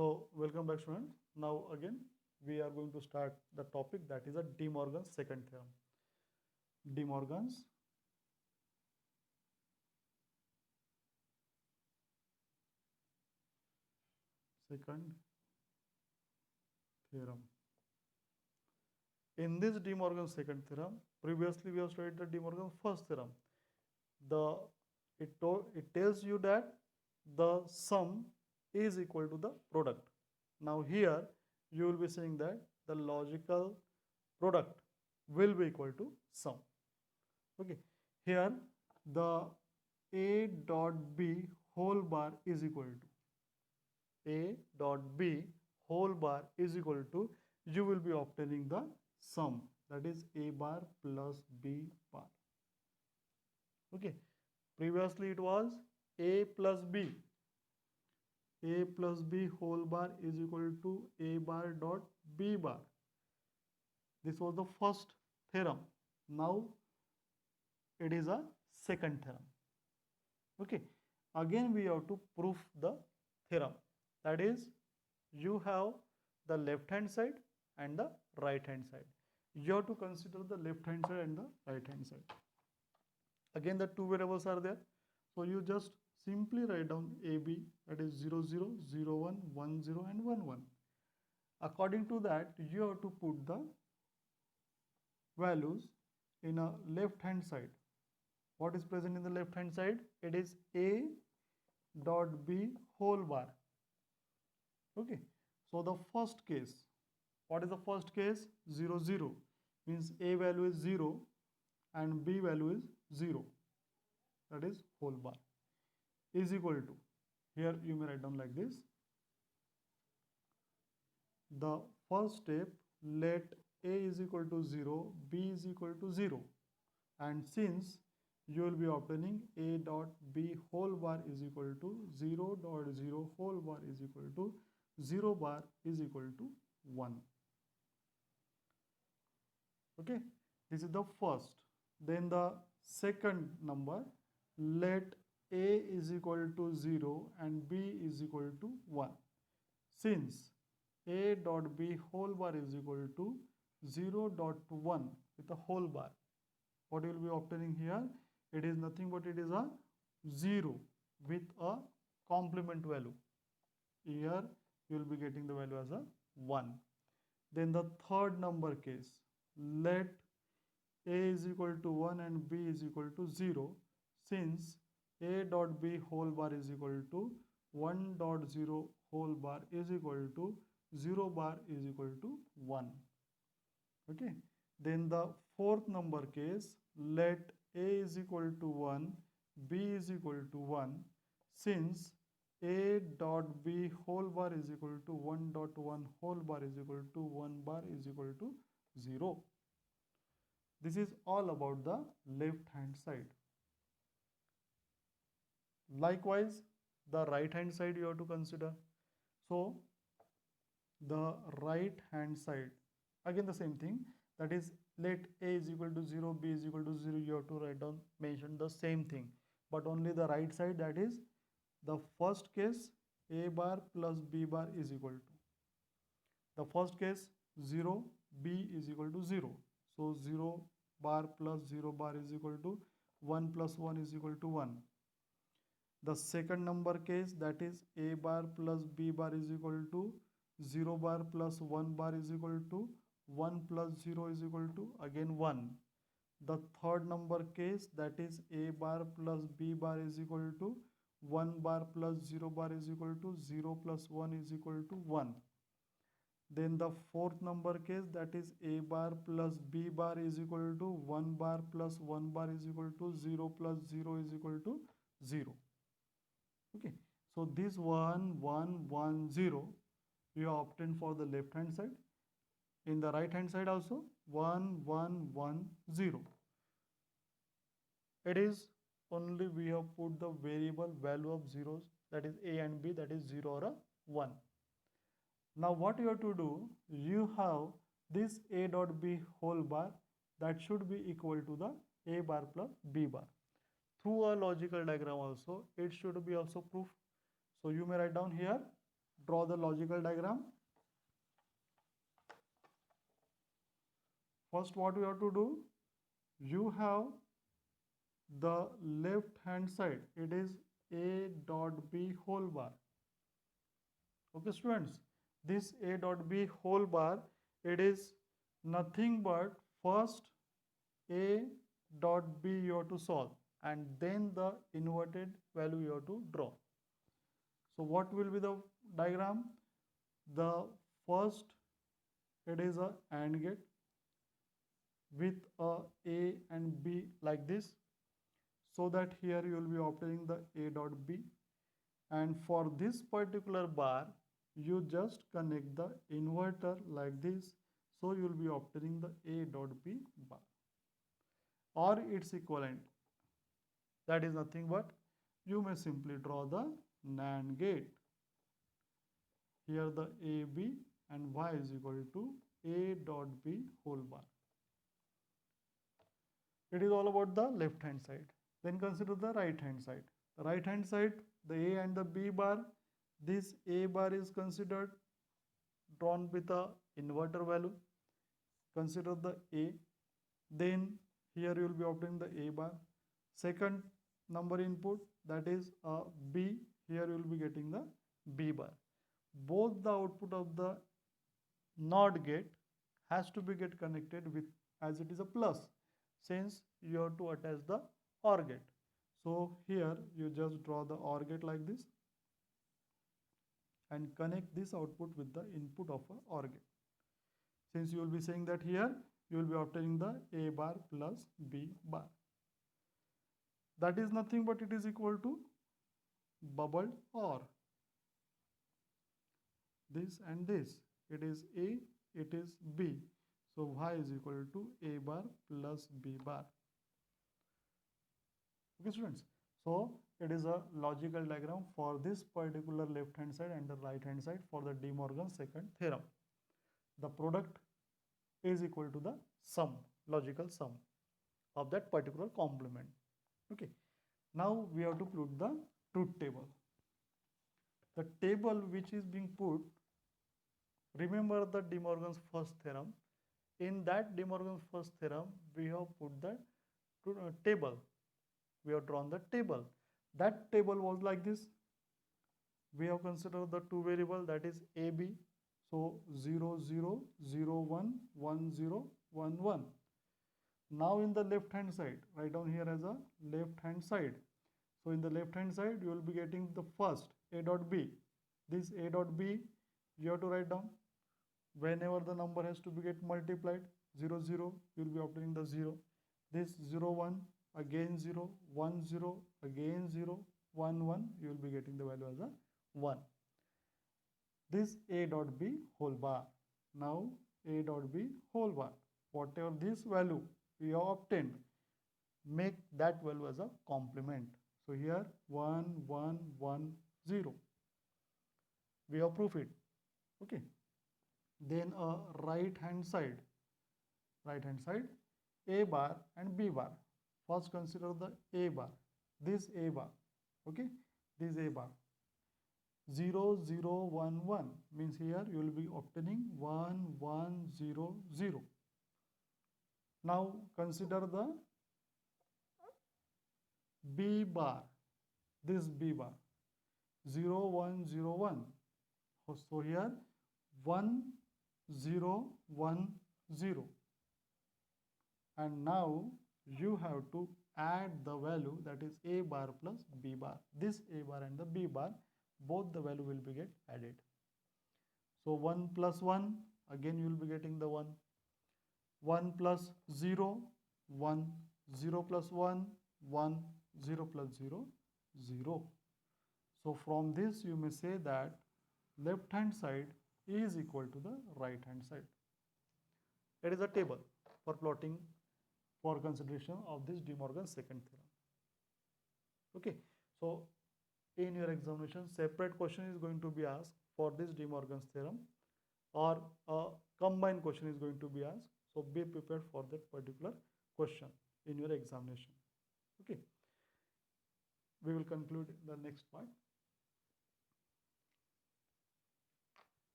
So welcome back students. Now again we are going to start the topic that is a De Morgan's second theorem. De Morgan's second theorem. In this De Morgan's second theorem, previously we have studied the De Morgan's first theorem. It tells you that the sum is equal to the product. Now here you will be saying that the logical product will be equal to sum. Okay, here the a dot b whole bar is equal to a dot b whole bar is equal to, you will be obtaining the sum, that is a bar plus b bar. Okay, previously it was a plus b whole bar is equal to a bar dot b bar. This was the first theorem. Now it is a second theorem. Okay, again we have to prove the theorem, that is you have the left hand side and the right hand side. You have to consider the left hand side and the right hand side. Again the two variables are there, so you just simply write down AB, that is 0 0 0 1 1 0 and 1 1. According to that you have to put the values in a left hand side. What is present in the left hand side? It is a dot b whole bar. Okay, so the first case, what is the first case? 0 0 means a value is 0 and b value is 0, that is whole bar, is equal to, here you may write down like this. The first step, let a is equal to 0, b is equal to 0, and since you will be obtaining a dot b whole bar is equal to 0 dot 0 whole bar is equal to 0 bar is equal to 1. Okay, this is the first. Then the second number, let a is equal to 0 and b is equal to 1. Since a dot b whole bar is equal to 0 dot 1 with a whole bar, what you will be obtaining here? It is nothing but it is a 0 with a complement value. Here you will be getting the value as a 1. Then the third number case, let a is equal to 1 and b is equal to 0, since a dot b whole bar is equal to 1 dot 0 whole bar is equal to 0 bar is equal to 1. Okay, then the fourth number case, let a is equal to 1, b is equal to 1, since a dot b whole bar is equal to 1 dot 1 whole bar is equal to 1 bar is equal to 0. This is all about the left hand side. Likewise, the right hand side you have to consider. So the right hand side, again the same thing, that is let a is equal to 0, b is equal to 0, you have to write down, mention the same thing, but only the right side, that is the first case a bar plus b bar is equal to, the first case 0, b is equal to 0, so 0 bar plus 0 bar is equal to 1 plus 1 is equal to 1. The second number case, that is a bar plus b bar is equal to 0 bar plus 1 bar is equal to 1 plus 0 is equal to again 1. The third number case, that is a bar plus b bar is equal to 1 bar plus 0 bar is equal to 0 plus 1 is equal to 1. Then the fourth number case, that is a bar plus b bar is equal to 1 bar plus 1 bar is equal to 0 plus 0 is equal to 0. Okay, so this 1 1 1 0 you have obtained for the left hand side. In the right hand side also 1 1 1 0. It is only we have put the variable value of zeros, that is a and b, that is 0 or a 1. Now what you have to do, you have this a dot b whole bar that should be equal to the a bar plus b bar. Through a logical diagram also, it should be also proof. So you may write down here draw the logical diagram. First, what we have to do, you have the left hand side, it is a dot b whole bar. Okay students, this a dot b whole bar, it is nothing but first a dot b you have to solve and then the inverted value you have to draw. So what will be the diagram? The first, it is a AND gate with a and B like this, so that here you will be obtaining the a dot b, and for this particular bar you just connect the inverter like this, so you will be obtaining the a dot b bar or its equivalent. That is nothing but you may simply draw the NAND gate. Here the AB and Y is equal to a dot b whole bar. It is all about the left hand side. Then consider the right hand side. The right hand side, the A and the B bar, this A bar is considered drawn with a inverter value. Consider the A. Then here you will be obtaining the A bar. Second number input, that is a B. Here you will be getting the B bar. Both the output of the NOT gate has to be get connected with, as it is a plus, since you have to attach the OR gate. So here you just draw the OR gate like this and connect this output with the input of a OR gate. Since you will be saying that here you will be obtaining the A bar plus B bar. That is nothing but it is equal to bubbled OR. This and this, it is A, it is B. So Y is equal to A bar plus B bar. Okay students, so it is a logical diagram for this particular left hand side and the right hand side for the De Morgan's second theorem. The product is equal to the sum, logical sum of that particular complement. Okay, now we have to put the truth table. The table which is being put, remember the De Morgan's first theorem. In that De Morgan's first theorem, we have put the table. We have drawn the table. That table was like this. We have considered the two variable, that is AB. So 0, 0, 0, 1, 1, 0, 1, 1. Now in the left hand side, write down here as a left hand side. So in the left hand side, you will be getting the first A dot B. This A dot B, you have to write down. Whenever the number has to be get multiplied, 0, 0, you will be obtaining the 0. This 0, 1, again 0, 1, 0, again 0, 1, 1, you will be getting the value as a 1. This A dot B whole bar. Now A dot B whole bar. Whatever this value we have obtained, make that value as a complement. So here 1, 1, 1, 0. We have proof it. Okay. Then a right hand side, A bar and B bar. First consider the A bar, this A bar, okay, this A bar. 0, 0, 1, 1 means here you will be obtaining 1, 1, 0, 0. Now consider the B bar, this B bar, 0, 1, 0, 1. So here 1, 0, 1, 0. And now you have to add the value, that is A bar plus B bar. This A bar and the B bar, both the value will be get added. So 1 plus 1, again you will be getting the 1. 1 plus 0, 1. 0 plus 1, 1. 0 plus 0, 0. So from this you may say that left hand side is equal to the right hand side. It is a table for plotting for consideration of this De Morgan's second theorem. Okay, so in your examination, separate question is going to be asked for this De Morgan's theorem, or a combined question is going to be asked. So be prepared for that particular question in your examination. Okay, we will conclude the next part.